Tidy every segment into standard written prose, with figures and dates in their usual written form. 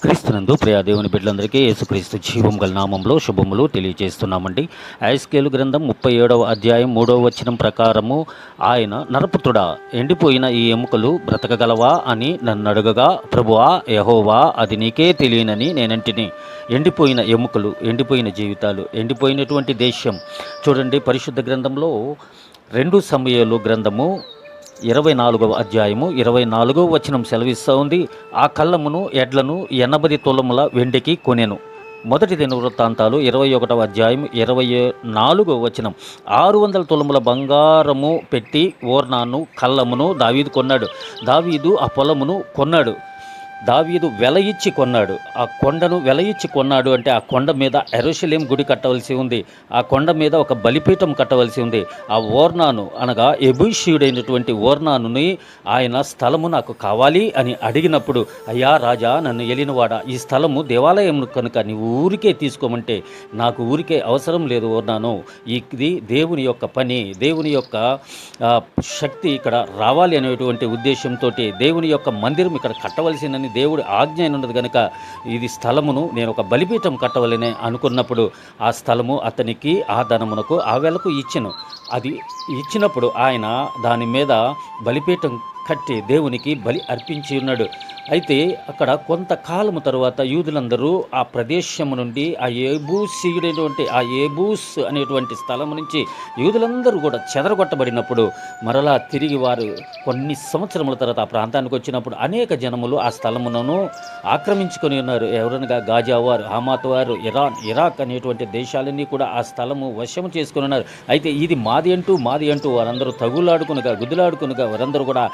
క్రీస్తునందు ప్రియ దేవుని బిడ్డలందరికీ యేసుక్రీస్తు జీవం గల నామంలో శుభములు తెలియజేస్తున్నామండి. ఐస్కేలు గ్రంథం 37వ అధ్యాయం 3వ వచనం ప్రకారము, ఆయన నరపుత్రుడా, ఎండిపోయిన ఈ ఎముకలు బ్రతకగలవా అని నన్ను అడగగా, ప్రభువా యెహోవా అది నీకే తెలియనని నేనంటిని. ఎండిపోయిన ఎముకలు, ఎండిపోయిన జీవితాలు, ఎండిపోయినటువంటి దేశం. చూడండి, పరిశుద్ధ గ్రంథంలో 2 సమూయేలు గ్రంథము 24వ అధ్యాయము 24వ వచనం సెలవిస్తూ ఉంది. ఆ కళ్ళమును ఎడ్లను 80 తులముల వెండికి కొనెను. మొదటి దినవృత్తాంతాలు 21వ అధ్యాయం 24వ వచనం, 600 తులముల బంగారము పెట్టి ఓర్నాను కళ్ళమును దావీదు కొన్నాడు. దావీదు ఆ పొలమును కొన్నాడు. దావీదు వెల ఇచ్చి కొన్నాడు. ఆ కొండను వెల ఇచ్చి కొన్నాడు అంటే ఆ కొండ మీద యెరూషలేం గుడి కట్టవలసి ఉంది. ఆ కొండ మీద ఒక బలిపీఠం కట్టవలసి ఉంది. ఆ ఓర్నాను అనగా యెబూషీయుడైనటువంటి ఓర్నానుని ఆయన స్థలము నాకు కావాలి అని అడిగినప్పుడు, అయ్యా రాజా, నన్ను ఏలినవాడా, ఈ స్థలము దేవాలయం కనుక నీవు ఊరికే తీసుకోమంటే నాకు ఊరికే అవసరం లేదు ఓర్నాను. ఇది దేవుని యొక్క పని, దేవుని యొక్క శక్తి ఇక్కడ రావాలి అనేటువంటి ఉద్దేశంతో దేవుని యొక్క మందిరం ఇక్కడ కట్టవలసిందని దేవుడి ఆజ్ఞ అయినది కనుక ఇది స్థలమును నేను ఒక బలిపీఠం కట్టవలని అనుకున్నప్పుడు ఆ స్థలము అతనికి ఆ ధనమునకు ఆ వేళకు ఇచ్చెను. అది ఇచ్చినప్పుడు ఆయన దాని మీద బలిపీఠం కట్టి దేవునికి బలి అర్పించి ఉన్నాడు. అయితే అక్కడ కొంతకాలము తరువాత యూదులందరూ ఆ ప్రదేశము నుండి ఆ ఏబూసీయుడైనటువంటి ఆ ఏబూస్ అనేటువంటి స్థలం నుంచి యూదులందరూ కూడా చెదరగొట్టబడినప్పుడు మరలా తిరిగి వారు కొన్ని సంవత్సరముల తర్వాత ఆ ప్రాంతానికి వచ్చినప్పుడు అనేక జనములు ఆ స్థలమును ఆక్రమించుకొని ఉన్నారు. ఎవరనగా గాజా వారు, హమాత్ వారు, ఇరాన్, ఇరాక్ అనేటువంటి దేశాలన్నీ కూడా ఆ స్థలము వశము చేసుకుని ఉన్నారు. అయితే ఇది మాది అంటూ వారందరూ తగులాడుకునగా గుద్దులాడుకునగా వారందరూ కూడా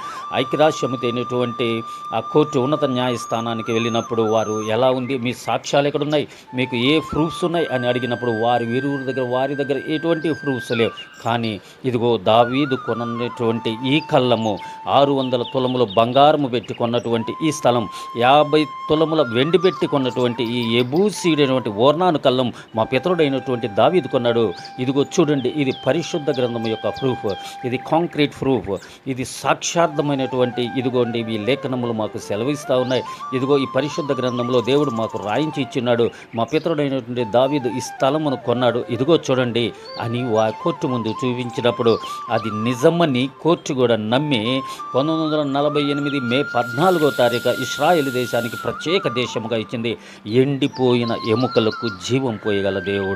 ఐక్యరాజ్యసమితి అయినటువంటి ఆ కోర్టు ఉన్నత న్యాయస్థానానికి వెళ్ళినప్పుడు వారు ఎలా ఉంది, మీ సాక్ష్యాలు ఎక్కడున్నాయి, మీకు ఏ ప్రూఫ్స్ ఉన్నాయి అని అడిగినప్పుడు వారి దగ్గర ఎటువంటి ప్రూఫ్స్ లేవు. కానీ ఇదిగో దావీదు కొన్నటువంటి ఈ కళ్ళము, 600 తులముల బంగారము పెట్టి కొన్నటువంటి ఈ స్థలం, 50 తులముల వెండి పెట్టి కొన్నటువంటి ఈ యెబూసీయుడైనటువంటి ఓర్నాను కళ్ళం మా పితరుడైనటువంటి దావీదు కొన్నాడు. ఇదిగో చూడండి, ఇది పరిశుద్ధ గ్రంథం యొక్క ప్రూఫ్, ఇది కాంక్రీట్ ప్రూఫ్, ఇది సాక్షార్థమైనటువంటి ఇదిగోండి ఈ లేఖనములు మాకు సెలవిస్తూ ఉన్నాయి. ఇదిగో ఈ పరిశుద్ధ గ్రంథంలో దేవుడు మాకు రాయించి ఇచ్చినాడు. మా పితరుడైనటువంటి దావీదు ఈ స్థలమును కొన్నాడు, ఇదిగో చూడండి అని కోర్టు ముందు చూపించినప్పుడు అది నిజమని కోర్టు కూడా నమ్మి 1948 మే 14వ తారీఖు ఇశ్రాయేలు దేశానికి ప్రత్యేక దేశముగా ఇచ్చింది. ఎండిపోయిన ఎముకలకు జీవం పోయగల దేవుడు.